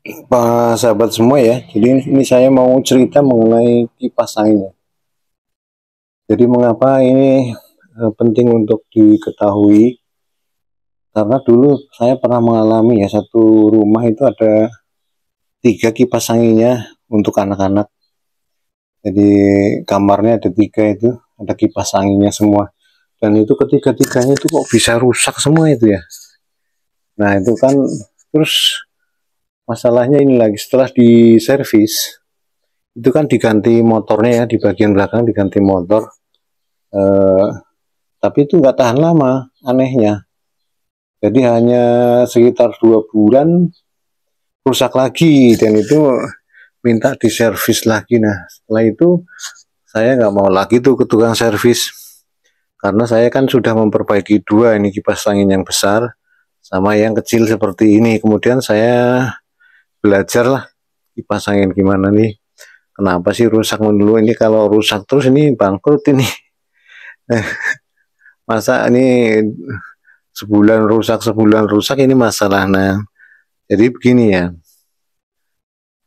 Pak sahabat semua ya, jadi ini saya mau cerita mengenai kipas angin ya. Jadi mengapa ini penting untuk diketahui? Karena dulu saya pernah mengalami ya, satu rumah itu ada tiga kipas anginnya untuk anak-anak. Jadi kamarnya ada tiga itu, ada kipas anginnya semua. Dan itu ketiga-tiganya itu kok bisa rusak semua itu ya. Nah itu kan terus masalahnya ini lagi setelah diservis itu kan diganti motornya ya, di bagian belakang diganti motor. eh, tapi itu nggak tahan lama anehnya, jadi hanya sekitar 2 bulan rusak lagi, dan itu minta diservis lagi. Nah setelah itu saya nggak mau lagi tuh ke tukang servis, karena saya kan sudah memperbaiki dua ini kipas angin yang besar sama yang kecil seperti ini. Kemudian saya belajar lah kipas angin gimana nih, kenapa sih rusak dulu ini, kalau rusak terus ini bangkrut ini. Masa ini sebulan rusak ini masalah. Nah jadi begini ya,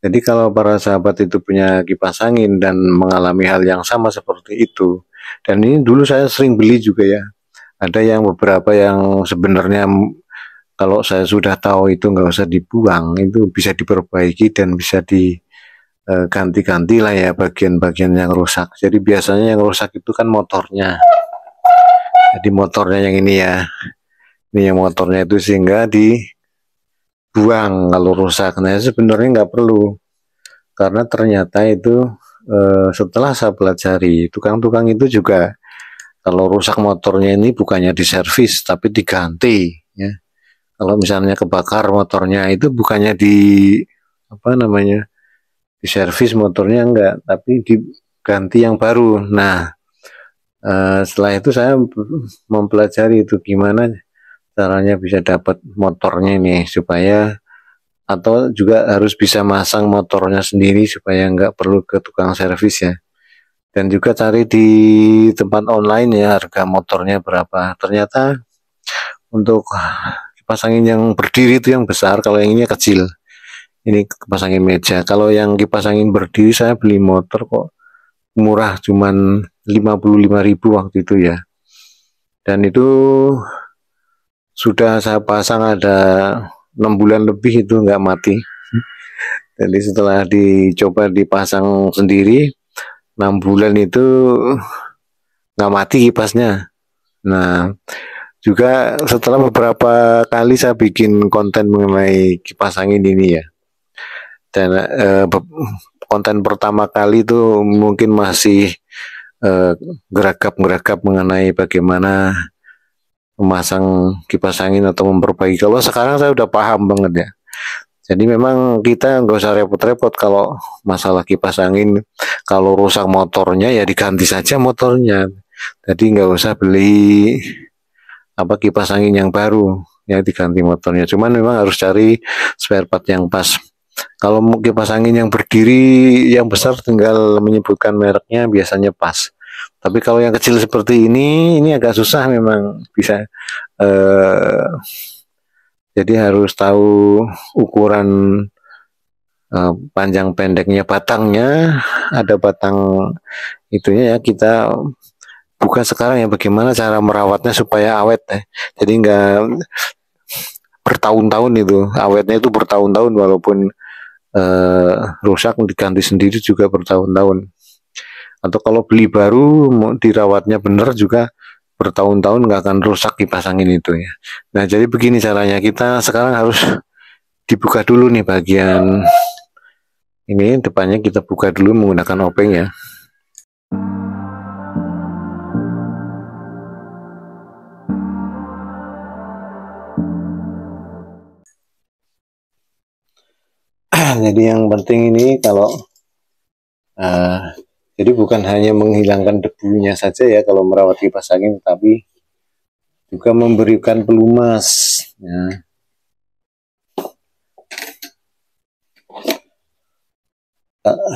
jadi kalau para sahabat itu punya kipas angin dan mengalami hal yang sama seperti itu, dan ini dulu saya sering beli juga ya, ada yang beberapa yang sebenarnya kalau saya sudah tahu itu nggak usah dibuang, itu bisa diperbaiki dan bisa diganti-ganti lah ya bagian-bagian yang rusak. Jadi biasanya yang rusak itu kan motornya, jadi motornya yang ini ya, ini yang motornya itu sehingga dibuang kalau rusak. Nah sebenarnya nggak perlu, karena ternyata itu setelah saya pelajari, tukang-tukang itu juga kalau rusak motornya ini bukannya diservis tapi diganti ya. Kalau misalnya kebakar motornya itu bukannya di apa namanya, diservis motornya enggak, tapi diganti yang baru. Nah setelah itu saya mempelajari itu gimana caranya bisa dapat motornya nih, supaya atau juga harus bisa masang motornya sendiri supaya nggak perlu ke tukang servis ya. Dan juga cari di tempat online ya harga motornya berapa. Ternyata untuk kipas angin yang berdiri itu yang besar, kalau yang ini kecil. Ini kipas angin meja. Kalau yang kipas angin berdiri saya beli motor kok murah, cuman 55.000 waktu itu ya. Dan itu sudah saya pasang ada 6 bulan lebih itu nggak mati. Jadi setelah dicoba dipasang sendiri 6 bulan itu nggak mati kipasnya. Nah juga setelah beberapa kali saya bikin konten mengenai kipas angin ini ya, dan konten pertama kali itu mungkin masih geragap-geragap mengenai bagaimana memasang kipas angin atau memperbaiki. Kalau sekarang saya udah paham banget ya. Jadi memang kita nggak usah repot-repot kalau masalah kipas angin. Kalau rusak motornya ya diganti saja motornya. Jadi nggak usah beli apa kipas angin yang baru ya, diganti motornya. Cuman memang harus cari spare part yang pas. Kalau kipas angin yang berdiri yang besar tinggal menyebutkan mereknya biasanya pas. Tapi kalau yang kecil seperti ini agak susah memang bisa. Eh, jadi harus tahu ukuran panjang pendeknya batangnya, ada batang itunya ya, kita bukan sekarang ya bagaimana cara merawatnya supaya awet ya. Jadi nggak bertahun-tahun, itu awetnya itu bertahun-tahun, walaupun rusak diganti sendiri juga bertahun-tahun. Atau kalau beli baru mau dirawatnya benar juga bertahun-tahun nggak akan rusak kipas angin itu ya. Nah jadi begini caranya, kita sekarang harus dibuka dulu nih bagian ini, depannya kita buka dulu menggunakan obeng ya. Jadi yang penting ini kalau uh, jadi bukan hanya menghilangkan debunya saja ya kalau merawat kipas angin, tapi juga memberikan pelumas ya.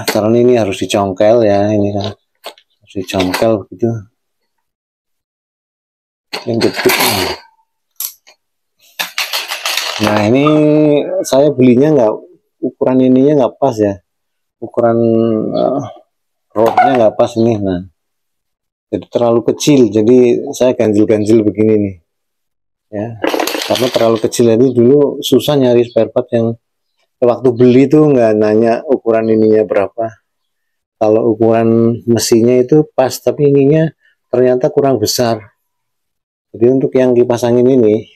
Karena ini harus dicongkel ya, ini kan harus dicongkel begitu. Yang detik. Nah ini saya belinya ukuran ininya nggak pas ya, ukuran rodnya nggak pas nih. Nah, jadi terlalu kecil, jadi saya ganjil-ganjil begini nih ya, karena terlalu kecil. Jadi dulu susah nyari spare part yang waktu beli tuh nggak nanya ukuran ininya berapa. Kalau ukuran mesinnya itu pas, tapi ininya ternyata kurang besar. Jadi untuk yang dipasangin ini,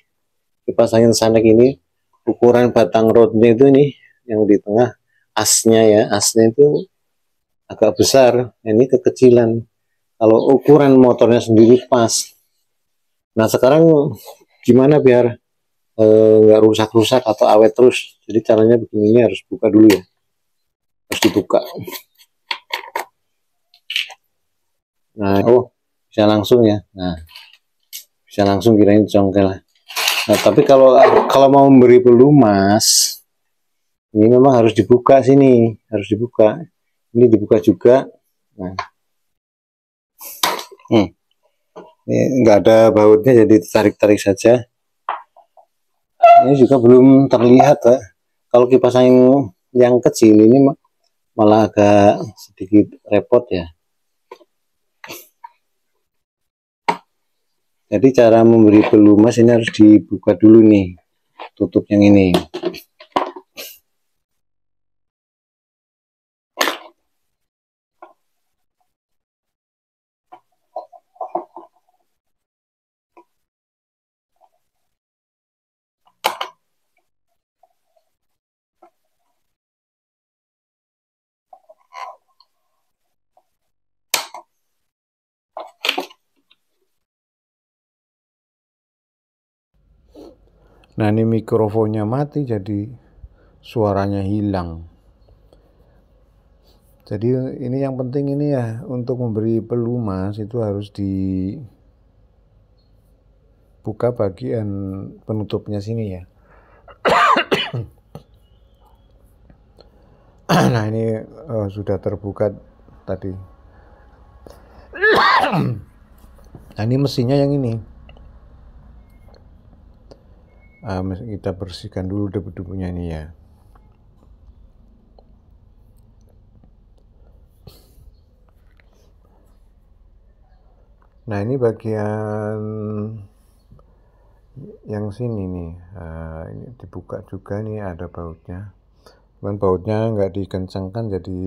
dipasangin sanek ini, ukuran batang rodnya itu nih, yang di tengah asnya ya, asnya itu agak besar, ini kekecilan. Kalau ukuran motornya sendiri pas. Nah sekarang gimana biar nggak rusak-rusak atau awet terus? Jadi caranya begini, harus buka dulu ya, harus dibuka. Nah, oh bisa langsung ya. Nah, bisa langsung, kirain congkel. Nah, tapi kalau mau memberi pelumas, ini memang harus dibuka sini, harus dibuka. Ini dibuka juga. Nah, ini nggak ada bautnya, jadi tarik-tarik saja. Ini juga belum terlihat ya. Kalau kipas angin yang kecil ini malah agak sedikit repot ya. Jadi cara memberi pelumas ini harus dibuka dulu nih, tutup yang ini. Nah ini mikrofonnya mati, jadi suaranya hilang. Jadi ini yang penting ini ya, untuk memberi pelumas itu harus dibuka bagian penutupnya sini ya. Nah ini sudah terbuka tadi. Nah ini mesinnya yang ini. Kita bersihkan dulu debu-debunya ini ya. Nah ini bagian yang sini nih, ini dibuka juga nih, ada bautnya. Cuman bautnya nggak dikencangkan, jadi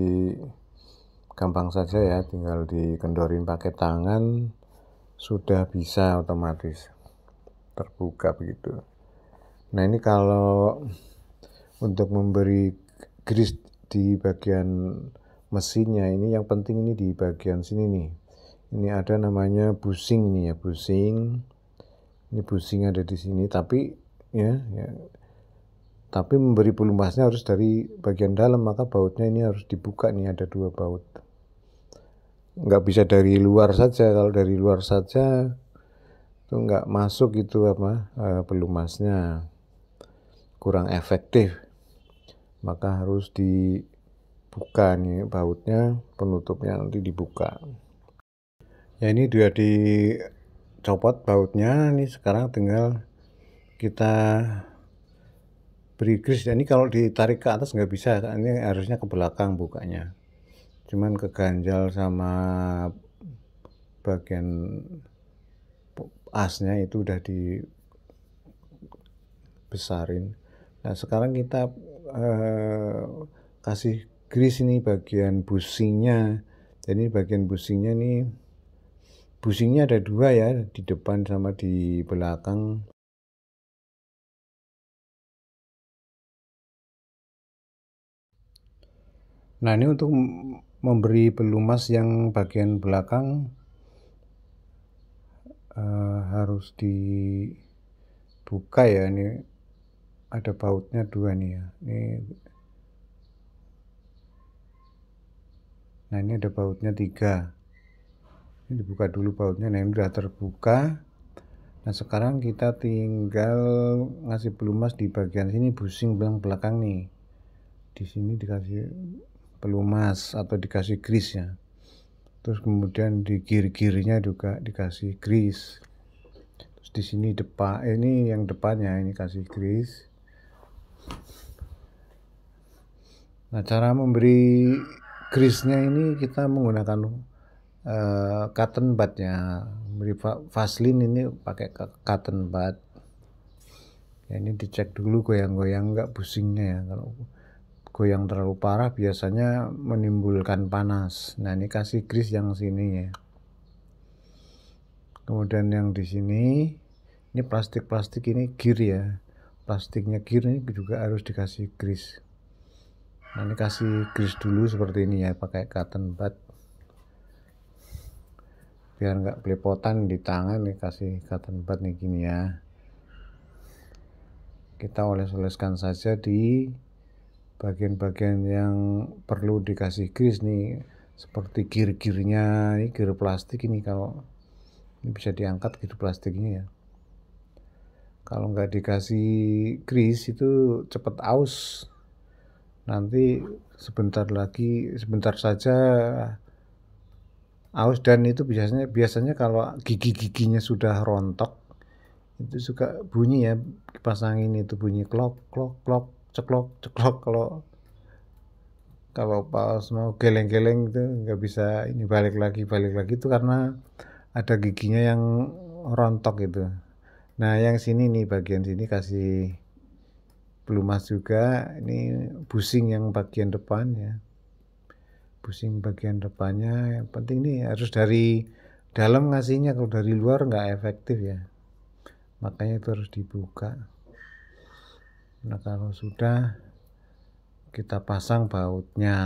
gampang saja ya, tinggal dikendorin pakai tangan, sudah bisa otomatis terbuka begitu. Nah ini kalau untuk memberi grease di bagian mesinnya, ini yang penting ini di bagian sini nih. Ini ada namanya bushing nih ya, bushing. Ini bushing ada di sini, tapi ya, tapi memberi pelumasnya harus dari bagian dalam, maka bautnya ini harus dibuka nih, ada 2 baut. Nggak bisa dari luar saja, kalau dari luar saja itu nggak masuk itu pelumasnya, kurang efektif. Maka harus dibuka nih bautnya, penutupnya nanti dibuka. Ya ini sudah dicopot bautnya, ini sekarang tinggal kita beri grease. Ini kalau ditarik ke atas nggak bisa, ini harusnya ke belakang bukanya, cuman keganjal sama bagian asnya itu udah dibesarin. Nah sekarang kita kasih grease ini bagian bushingnya. Jadi bagian bushingnya nih, bushingnya ada 2 ya, di depan sama di belakang. Nah ini untuk memberi pelumas yang bagian belakang harus dibuka ya. Ini ada bautnya 2 nih ya. Nah ini ada bautnya 3. Ini dibuka dulu bautnya. Nah ini sudah terbuka. Nah sekarang kita tinggal ngasih pelumas di bagian sini, bushing belakang nih. Di sini dikasih pelumas atau dikasih grease ya. Terus kemudian di gear-gearnya juga dikasih grease. Terus di sini ini yang depannya ini kasih grease. Nah, cara memberi grease-nya ini kita menggunakan cotton bud ya. Beri Vaseline ini pakai cotton bud. Ya, ini dicek dulu goyang-goyang enggak busingnya ya. Kalau goyang terlalu parah biasanya menimbulkan panas. Nah, ini kasih grease yang sini ya. Kemudian yang di sini ini plastik ini gear ya. Plastiknya gear ini juga harus dikasih grease. Nah, ini kasih grease dulu seperti ini ya, pakai cotton bud biar nggak belepotan di tangan. Nih kasih cotton bud nih gini ya, kita oles-oleskan saja di bagian-bagian yang perlu dikasih grease nih, seperti gear-gearnya. Ini gear plastik ini, kalau ini bisa diangkat gear plastiknya ya. Kalau nggak dikasih grease itu cepet aus, nanti sebentar saja aus. Dan itu biasanya kalau gigi-giginya sudah rontok itu suka bunyi ya, kipas angin itu bunyi klok klok klok ceklok ceklok. Kalau pas mau geleng-geleng itu nggak bisa ini balik lagi itu karena ada giginya yang rontok gitu. Nah, yang sini nih, bagian sini kasih pelumas juga. Ini busing yang bagian depan ya, busing bagian depannya. Yang penting nih harus dari dalam ngasihnya, kalau dari luar nggak efektif ya, makanya itu harus dibuka. Nah, kalau sudah kita pasang bautnya.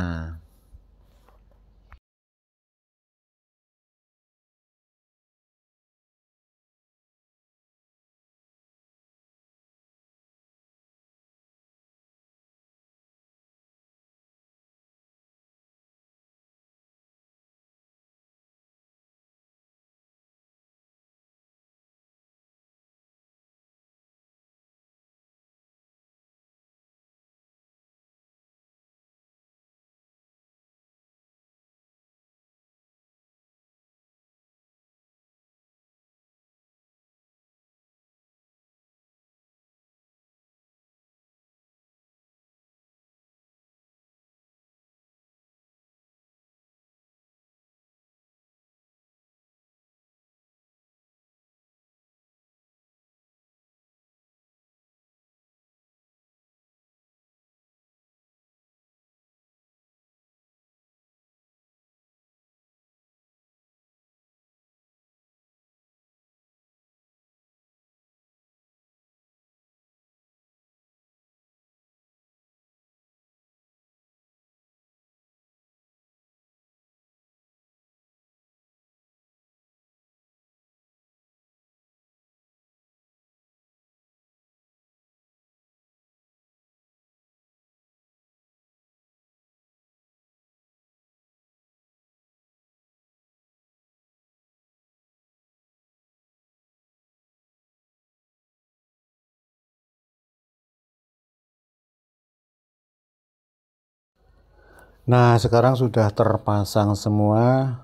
Nah, sekarang sudah terpasang semua,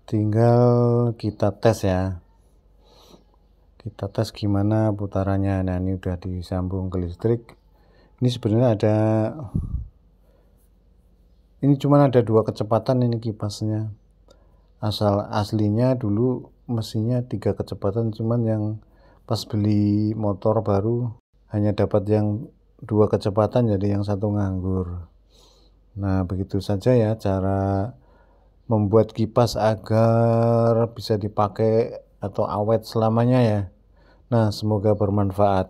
tinggal kita tes ya. Kita tes gimana putarannya. Nah, ini udah disambung ke listrik. Ini sebenarnya ini cuma ada 2 kecepatan ini kipasnya. Aslinya dulu mesinnya 3 kecepatan, cuman yang pas beli motor baru hanya dapat yang 2 kecepatan, jadi yang satu nganggur. Nah, begitu saja ya cara membuat kipas agar bisa dipakai atau awet selamanya ya. Nah, semoga bermanfaat.